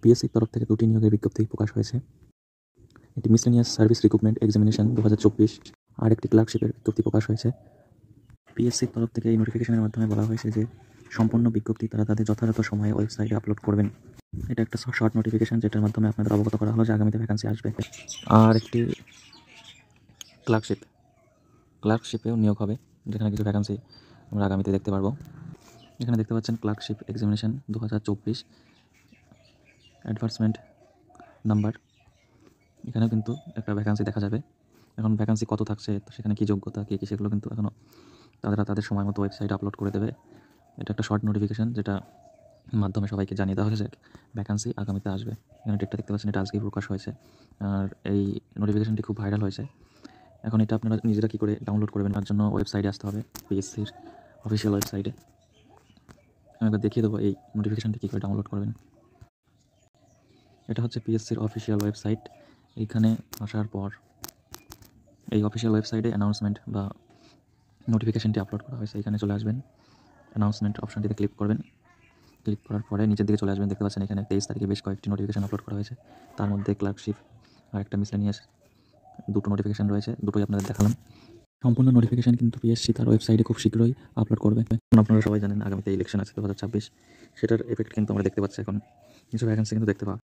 পিএসসির তরফ থেকে 2টি নিয়োগের বিজ্ঞপ্তি প্রকাশ হয়েছে। একটি মিসলেনিয়াস সার্ভিস রিক্রুটমেন্ট এক্সামিনেশন 2024 আর একটি ক্লার্কশিপের বিজ্ঞপ্তি প্রকাশ হয়েছে। পিএসসির তরফ থেকে এই নোটিফিকেশনের মাধ্যমে বলা হয়েছে যে সম্পূর্ণ বিজ্ঞপ্তি তারা তাদের যথাযথ সময়ে ওয়েবসাইটে আপলোড করবেন। এটা একটা শর্ট নোটিফিকেশন যেটার মাধ্যমে আপনাদের অবগত করা হলো যে আগামীতে ভ্যাকান্সি আসবে। আর একটি ক্লার্কশিপেও নিয়োগ হবে, যেখানে কিছু ভ্যাকান্সি আমরা আগামীতে দেখতে পারবো। এখানে দেখতে পাচ্ছেন ক্লার্কশিপ এক্সামিনেশন 2024 অ্যাডভার্টাইজমেন্ট নাম্বার। এখানেও কিন্তু একটা ভ্যাকান্সি দেখা যাবে। এখন ভ্যাকান্সি কত থাকছে, তো সেখানে কী যোগ্যতা কী কী সেগুলো কিন্তু এখনও তাদের সময় মতো ওয়েবসাইটে আপলোড করে দেবে। এটা একটা শর্ট নোটিফিকেশান যেটা মাধ্যমে সবাইকে জানিয়ে দেওয়া হয়েছে যে ভ্যাকান্সি আগামীতে আসবে। এখানে ডেটটা দেখতে পাচ্ছেন, এটা আজকেই প্রকাশ হয়েছে। আর এই নোটিফিকেশানটি খুব ভাইরাল হয়েছে। এখন এটা আপনারা নিজেরা কী করে ডাউনলোড করবেন, তার জন্য ওয়েবসাইটে আসতে হবে, পিএসসির অফিসিয়াল ওয়েবসাইটে। আমি একবার দেখিয়ে দেবো এই নোটিফিকেশানটি কী করে ডাউনলোড করবেন। এটা হচ্ছে পিএসসির অফিসিয়াল ওয়েবসাইট। এইখানে আসার পর এই অফিসিয়াল ওয়েবসাইটে অ্যানাউন্সমেন্ট বা নোটিফিকেশানটি আপলোড করা হয়েছে। এখানে চলে আসবেন, অ্যানাউন্সমেন্ট অপশানটিতে ক্লিক করবেন। ক্লিক করার পরে নিচের দিকে চলে আসবেন, দেখতে পাচ্ছেন এখানে 23 তারিখে বেশ কয়েকটি নোটিফিকেশান আপলোড করা হয়েছে। তার মধ্যে ক্লার্কশিপ আর একটা মিসলেনিয়াস দুটো নোটিফিকেশান রয়েছে, দুটোই আপনাদের দেখালাম। সম্পূর্ণ নোটিফিকেশান কিন্তু পিএসসি তার ওয়েবসাইটে খুব শীঘ্রই আপলোড করবে। আপনারা সবাই জানেন আগামীতে ইলেকশন আছে 2026, সেটার এফেক্ট কিন্তু আমরা দেখতে পাচ্ছি। এখন কিছু ভ্যাকান্সি কিন্তু দেখতে পাওয়া